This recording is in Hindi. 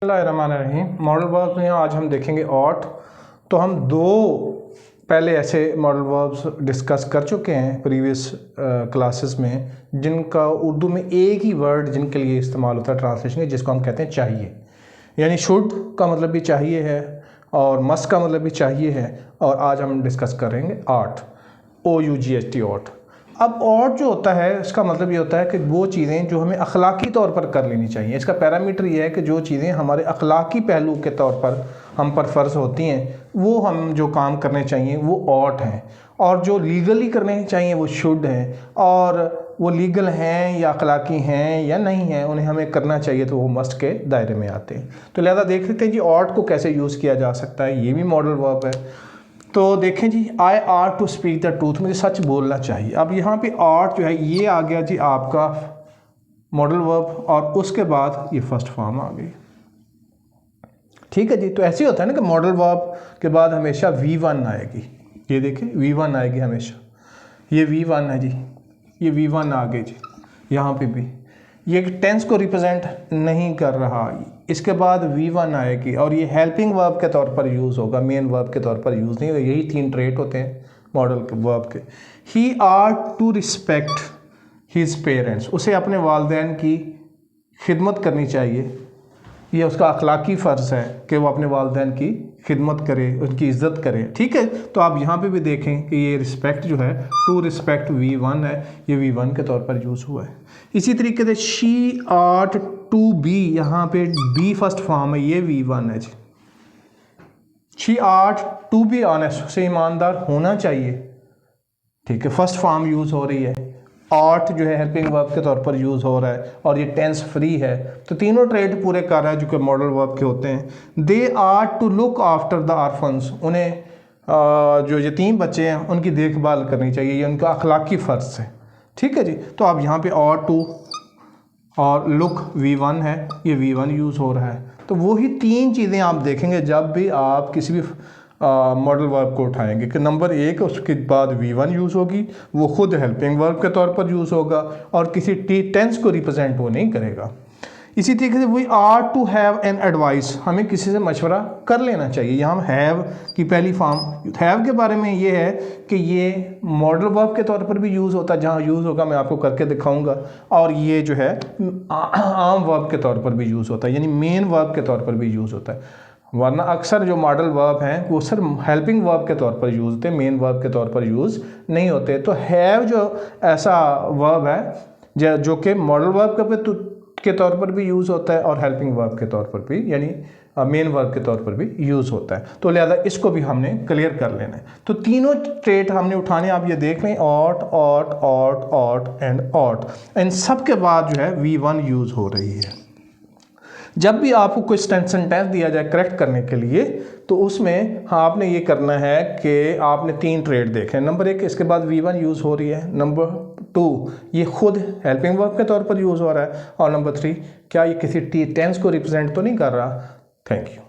बिस्मिल्लाहिर्रहमानिर्रहीम। मॉडल वर्ब्स में आज हम देखेंगे ऑट। तो हम दो पहले ऐसे मॉडल वर्ब्स डिस्कस कर चुके हैं प्रीवियस क्लासेस में, जिनका उर्दू में एक ही वर्ड जिनके लिए इस्तेमाल होता है ट्रांसलेशन के, जिसको हम कहते हैं चाहिए। यानी शुड का मतलब भी चाहिए है और मस्ट का मतलब भी चाहिए है। और आज हम डिस्कस करेंगे ऑट, OUGHT ऑट। अब ऑट जो होता है इसका मतलब ये होता है कि वो चीज़ें जो हमें अखलाकी तौर पर कर लेनी चाहिए। इसका पैरामीटर ये है कि जो चीज़ें हमारे अखलाकी पहलू के तौर पर हम पर फ़र्ज़ होती हैं, वो हम जो काम करने चाहिए वो ऑट हैं, और जो लीगली करने चाहिए वो शुड हैं, और वो लीगल हैं या अखलाकी हैं या नहीं हैं, उन्हें हमें करना चाहिए तो वो मस्ट के दायरे में आते हैं। तो लिहाजा देख लेते हैं जी ऑट को कैसे यूज़ किया जा सकता है। ये भी मॉडल वर्ब है। तो देखें जी, I are to speak the truth, मुझे सच बोलना चाहिए। अब यहाँ पे आर्ट जो है ये आ गया जी आपका मॉडल वर्ब, और उसके बाद ये फर्स्ट फॉर्म आ गई। ठीक है जी। तो ऐसे होता है ना कि मॉडल वर्ब के बाद हमेशा V1 आएगी। ये देखें V1 आएगी हमेशा। ये V1 है जी, ये V1 आ गई जी। यहाँ पे भी ये टेंस को रिप्रेजेंट नहीं कर रहा, इसके बाद V1 आएगी, और ये हेल्पिंग वर्ब के तौर पर यूज़ होगा, मेन वर्ब के तौर पर यूज़ नहीं होगा। यही 3 ट्रेट होते हैं मॉडल के वर्ब के। He are to respect his parents, उसे अपने वालिदैन की खिदमत करनी चाहिए। ये उसका अखलाकी फ़र्ज़ है कि वो अपने वालिदैन की खिदमत करे, उनकी इज़्ज़त करे। ठीक है। तो आप यहाँ पे भी देखें कि ये रिस्पेक्ट जो है, टू रिस्पेक्ट V1 है, ये V1 के तौर पर यूज़ हुआ है। इसी तरीके से शी आर्ट टू बी, यहाँ पे बी फर्स्ट फॉर्म है, ये V1 है जी। She art to be honest, उसे ईमानदार होना चाहिए। ठीक है, फर्स्ट फॉर्म यूज़ हो रही है। आर्ट जो है हेल्पिंग वर्ब के तौर पर यूज़ हो रहा है, और ये टेंस फ्री है। तो तीनों ट्रेड पूरे कर रहा है जो कि मॉडल वर्ब के होते हैं। They are to look after the orphans, उन्हें जो यतीम बच्चे हैं उनकी देखभाल करनी चाहिए, ये उनका अखलाकी फ़र्ज़ है। ठीक है जी। तो अब यहाँ पे आर टू और लुक V1 है, ये V1 यूज़ हो रहा है। तो वही 3 चीज़ें आप देखेंगे जब भी आप किसी भी मॉडल वर्ब को उठाएंगे कि नंबर 1 उसके बाद V1 यूज़ होगी, वो खुद हेल्पिंग वर्ब के तौर पर यूज़ होगा, और किसी टेंस को रिप्रेजेंट वो नहीं करेगा। इसी तरीके से we are to have an advice, हमें किसी से मशवरा कर लेना चाहिए। यहाँ हैव की पहली फॉर्म, हैव के बारे में ये है कि ये मॉडल वर्ब के तौर पर भी यूज़ होता है, जहाँ यूज़ होगा मैं आपको करके दिखाऊंगा, और ये जो है आम वर्ब के तौर पर भी यूज़ होता है, यानी मेन वर्ब के तौर पर भी यूज़ होता है। वरना अक्सर जो मॉडल वर्ब हैं वो सिर्फ हेल्पिंग वर्ब के तौर पर यूज़ होते हैं, मेन वर्ब के तौर पर यूज़ नहीं होते। तो हैव जो ऐसा वर्ब है जो कि मॉडल वर्ब के तौर पर भी यूज़ होता है, और हेल्पिंग वर्ब के तौर पर भी, यानी मेन वर्ब के तौर पर भी यूज़ होता है। तो लिहाजा इसको भी हमने क्लियर कर लेना है। तो तीनों ट्रेट हमने उठाने, आप ये देख लें, ought ought ought ought and ought, इन सब के बाद जो है V1 यूज़ हो रही है। जब भी आपको कोई सेंटेंस दिया जाए करेक्ट करने के लिए, तो उसमें आपने ये करना है कि आपने 3 ट्रेट देखे। नंबर 1, इसके बाद V1 यूज़ हो रही है। नंबर 2, ये खुद हेल्पिंग वर्ब के तौर पर यूज़ हो रहा है। और नंबर 3, क्या ये किसी टेंस को रिप्रेजेंट तो नहीं कर रहा। Thank you.